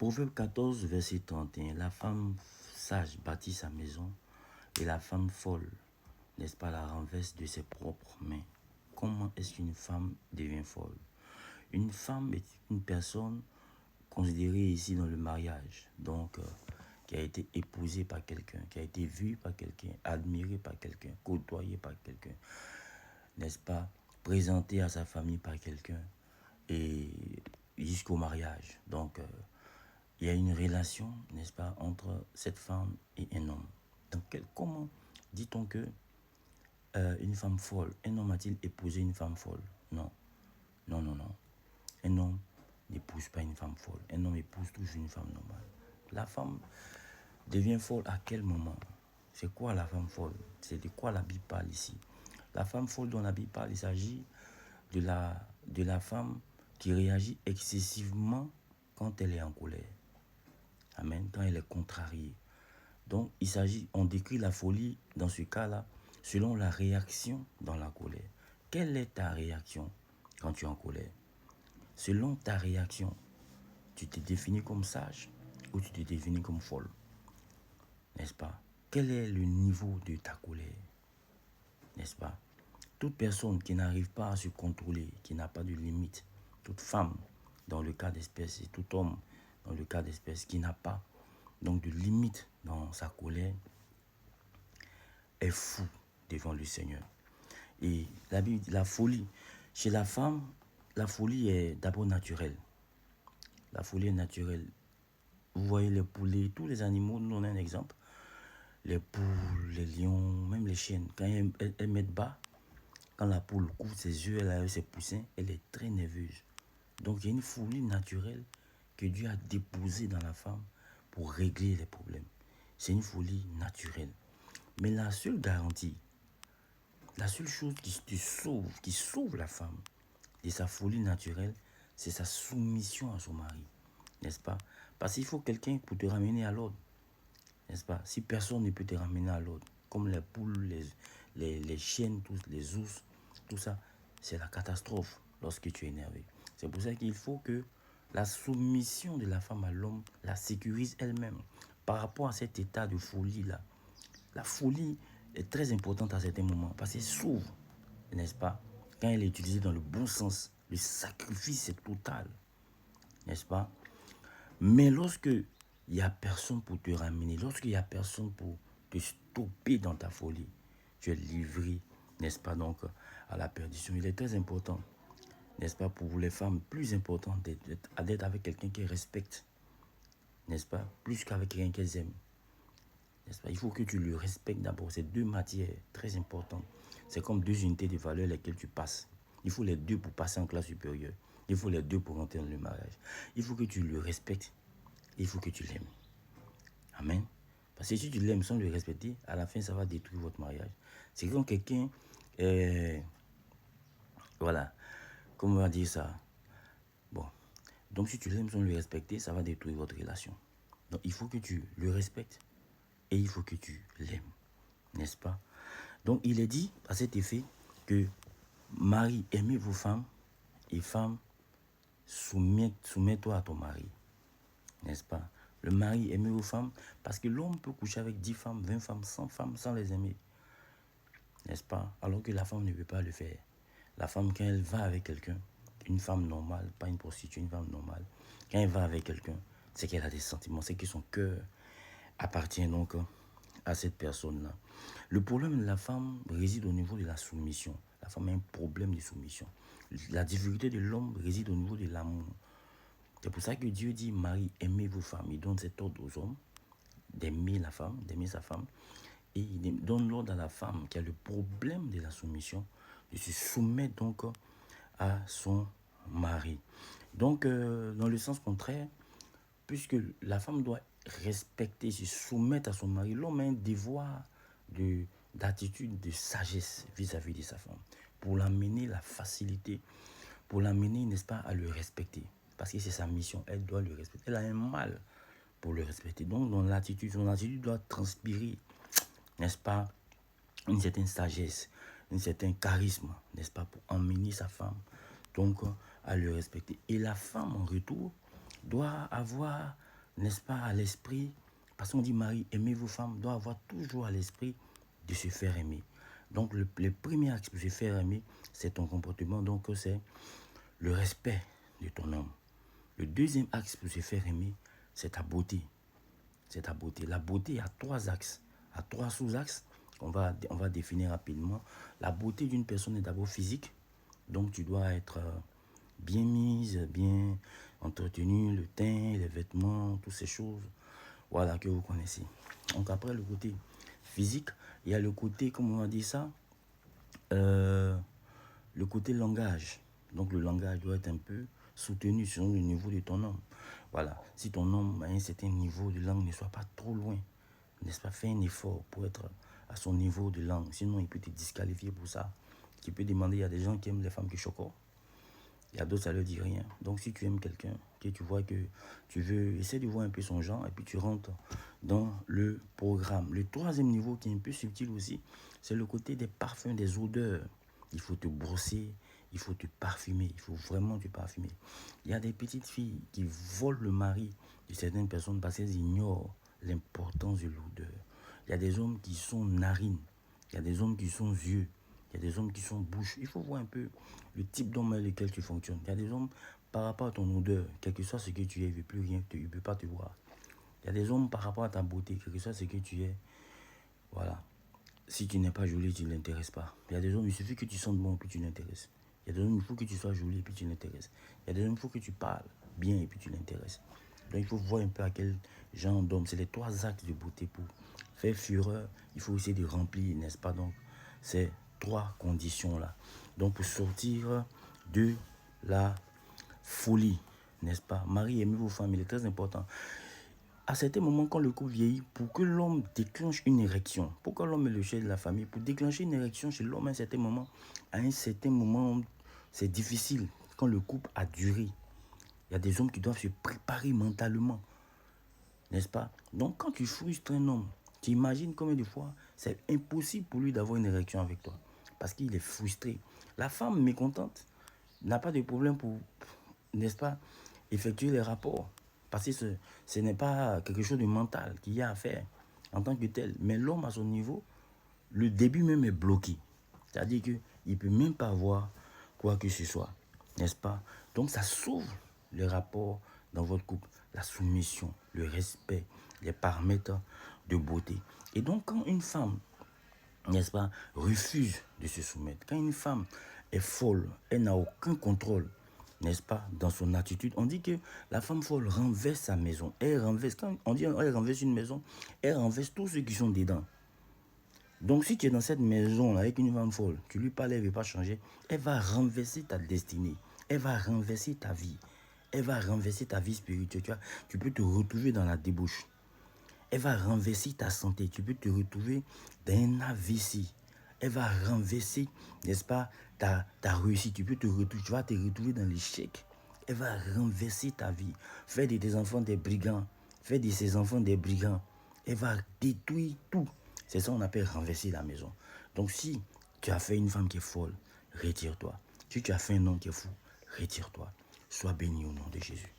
Proverbe 14, verset 31. La femme sage bâtit sa maison et la femme folle, n'est-ce pas, la renverse de ses propres mains. Comment est-ce qu'une femme devient folle? Une femme est une personne considérée ici dans le mariage, donc qui a été épousée par quelqu'un, qui a été vue par quelqu'un, admirée par quelqu'un, côtoyée par quelqu'un, n'est-ce pas, présentée à sa famille par quelqu'un, et jusqu'au mariage. Donc, il y a une relation, n'est-ce pas, entre cette femme et un homme. Donc, comment dit-on que une femme folle, un homme a-t-il épousé une femme folle? Non, non, non, non. Un homme n'épouse pas une femme folle. Un homme épouse toujours une femme normale. La femme devient folle à quel moment? C'est quoi la femme folle? C'est de quoi la Bible parle ici? La femme folle dont la Bible parle, il s'agit de la femme qui réagit excessivement quand elle est en colère. Amen. Quand elle est contrariée. Donc, on décrit la folie dans ce cas-là selon la réaction dans la colère. Quelle est ta réaction quand tu es en colère? Selon ta réaction, tu te définis comme sage ou tu te définis comme folle? N'est-ce pas? Quel est le niveau de ta colère? N'est-ce pas? Toute personne qui n'arrive pas à se contrôler, qui n'a pas de limite, toute femme dans le cas d'espèce et tout homme dans le cas d'espèce qui n'a pas donc de limite dans sa colère est fou devant le Seigneur. Et la Bible dit la folie. Chez la femme, la folie est d'abord naturelle. La folie est naturelle. Vous voyez les poulets, tous les animaux, nous on a un exemple. Les poules, les lions, même les chiennes, quand elles mettent bas, quand la poule couvre ses yeux, elle a ses poussins, elle est très nerveuse. Donc il y a une folie naturelle que Dieu a déposée dans la femme pour régler les problèmes. C'est une folie naturelle. Mais la seule garantie, la seule chose qui sauve la femme de sa folie naturelle, c'est sa soumission à son mari. N'est-ce pas? Parce qu'il faut quelqu'un pour te ramener à l'ordre. N'est-ce pas? Si personne ne peut te ramener à l'ordre, comme les poules, les chiennes, les ours, tout ça, c'est la catastrophe lorsque tu es énervé. C'est pour ça qu'il faut que la soumission de la femme à l'homme la sécurise elle-même par rapport à cet état de folie-là. La folie est très importante à certains moments parce qu'elle sauve, n'est-ce pas? Quand elle est utilisée dans le bon sens, le sacrifice est total, n'est-ce pas? Mais lorsque il n'y a personne pour te ramener, lorsqu'il n'y a personne pour te stopper dans ta folie, tu es livré, n'est-ce pas, donc, à la perdition. Il est très important, n'est-ce pas, pour les femmes, plus important d'être avec quelqu'un qui respecte, n'est-ce pas, plus qu'avec quelqu'un qu'elles aiment. N'est-ce pas? Il faut que tu le respectes d'abord. C'est deux matières très importantes. C'est comme deux unités de valeur lesquelles tu passes. Il faut les deux pour passer en classe supérieure. Il faut les deux pour rentrer dans le mariage. Il faut que tu le respectes. Il faut que tu l'aimes. Amen. Parce que si tu l'aimes sans le respecter, à la fin, ça va détruire votre mariage. C'est comme quelqu'un... voilà. Comment on va dire ça? Bon. Donc, si tu l'aimes sans le respecter, ça va détruire votre relation. Donc, il faut que tu le respectes. Et il faut que tu l'aimes. N'est-ce pas? Donc, il est dit à cet effet que mari, aimez vos femmes et femmes, soumets-toi à ton mari. N'est-ce pas? Le mari, aimez vos femmes parce que l'homme peut coucher avec 10 femmes, 20 femmes, 100 femmes sans les aimer. N'est-ce pas? Alors que la femme ne peut pas le faire. La femme, quand elle va avec quelqu'un, une femme normale, pas une prostituée, une femme normale, quand elle va avec quelqu'un, c'est qu'elle a des sentiments, c'est que son cœur appartient donc à cette personne-là. Le problème de la femme réside au niveau de la soumission. La femme a un problème de soumission. La difficulté de l'homme réside au niveau de l'amour. C'est pour ça que Dieu dit, Marie, aimez vos femmes. Il donne cet ordre aux hommes d'aimer la femme, d'aimer sa femme. Et il donne l'ordre à la femme qui a le problème de la soumission, de se soumettre donc à son mari. Donc, dans le sens contraire, puisque la femme doit respecter, se soumettre à son mari, l'homme a un devoir d'attitude, de sagesse vis-à-vis de sa femme, pour l'amener la facilité, pour l'amener, n'est-ce pas, à le respecter. Parce que c'est sa mission, elle doit le respecter. Elle a un mal pour le respecter. Donc, dans l'attitude, son attitude doit transpirer, n'est-ce pas, une certaine sagesse, un certain charisme, n'est-ce pas, pour emmener sa femme, donc, à le respecter. Et la femme, en retour, doit avoir n'est-ce pas, à l'esprit, parce qu'on dit mari, aimez vos femmes, doit avoir toujours à l'esprit de se faire aimer. Donc le premier axe pour se faire aimer, c'est ton comportement, donc c'est le respect de ton homme. Le deuxième axe pour se faire aimer, c'est ta beauté. C'est ta beauté. La beauté a 3 axes, a 3 sous-axes. On va définir rapidement. La beauté d'une personne est d'abord physique. Donc tu dois être bien mise, bien entretenue, le teint, les vêtements, toutes ces choses. Voilà, que vous connaissez. Donc après le côté physique, il y a le côté, comment on va dire ça, le côté langage. Donc le langage doit être un peu soutenu sur le niveau de ton homme. Voilà, si ton homme a un certain niveau de langue, ne soit pas trop loin, n'est-ce pas, fais un effort pour être à son niveau de langue, sinon il peut te disqualifier pour ça. Tu peux demander, il y a des gens qui aiment les femmes qui choquent. Il y a d'autres, ça ne leur dit rien. Donc si tu aimes quelqu'un, que tu vois que tu veux, essaie de voir un peu son genre et puis tu rentres dans le programme. Le troisième niveau qui est un peu subtil aussi, c'est le côté des parfums, des odeurs. Il faut te brosser, il faut te parfumer, il faut vraiment te parfumer. Il y a des petites filles qui volent le mari de certaines personnes parce qu'elles ignorent l'importance de l'odeur. Il y a des hommes qui sont narines, il y a des hommes qui sont yeux, il y a des hommes qui sont bouche. Il faut voir un peu le type d'homme avec lequel tu fonctionnes. Il y a des hommes, par rapport à ton odeur, quel que soit ce que tu es, il ne veut plus rien, il ne peut pas te voir. Il y a des hommes, par rapport à ta beauté, quel que soit ce que tu es, voilà. Si tu n'es pas jolie, tu ne l'intéresses pas. Il y a des hommes, il suffit que tu sentes bon, puis tu l'intéresses. Il y a des hommes, il faut que tu sois jolie, puis tu l'intéresses. Il y a des hommes, il faut que tu parles bien, et puis tu l'intéresses. Donc il faut voir un peu à quel genre d'homme. C'est les 3 actes de beauté pour faire fureur. Il faut essayer de remplir, n'est-ce pas? Donc, ces 3 conditions-là. Donc, pour sortir de la folie, n'est-ce pas? Marie, aimez vos femmes, il est très important. À certains moments, quand le couple vieillit, pour que l'homme déclenche une érection, pour que l'homme est le chef de la famille, pour déclencher une érection chez l'homme à un certain moment, c'est difficile. Quand le couple a duré, il y a des hommes qui doivent se préparer mentalement, n'est-ce pas? Donc, quand tu frustres un homme, tu imagines combien de fois c'est impossible pour lui d'avoir une érection avec toi, parce qu'il est frustré. La femme mécontente n'a pas de problème pour, n'est-ce pas, effectuer les rapports. Parce que ce n'est pas quelque chose de mental qu'il y a à faire en tant que tel. Mais l'homme, à son niveau, le début même est bloqué. C'est-à-dire qu'il ne peut même pas avoir quoi que ce soit. N'est-ce pas? Donc ça sauve les rapports dans votre couple. La soumission, le respect, les paramètres de beauté. Et donc quand une femme, n'est-ce pas, refuse de se soumettre, quand une femme est folle, elle n'a aucun contrôle, n'est-ce pas, dans son attitude. On dit que la femme folle renverse sa maison. Elle renverse, quand on dit elle renverse une maison, elle renverse tous ceux qui sont dedans. Donc si tu es dans cette maison avec une femme folle, tu lui parles, elle ne veut pas changer, elle va renverser ta destinée, elle va renverser ta vie, elle va renverser ta vie spirituelle. Tu peux te retrouver dans la débauche. Elle va renverser ta santé. Tu peux te retrouver dans un AVC. Elle va renverser, n'est-ce pas, ta réussite. Tu vas te retrouver dans l'échec. Elle va renverser ta vie. Faire de tes enfants des brigands. Faire de ses enfants des brigands. Elle va détruire tout. C'est ça qu'on appelle renverser la maison. Donc si tu as fait une femme qui est folle, retire-toi. Si tu as fait un homme qui est fou, retire-toi. Sois béni au nom de Jésus.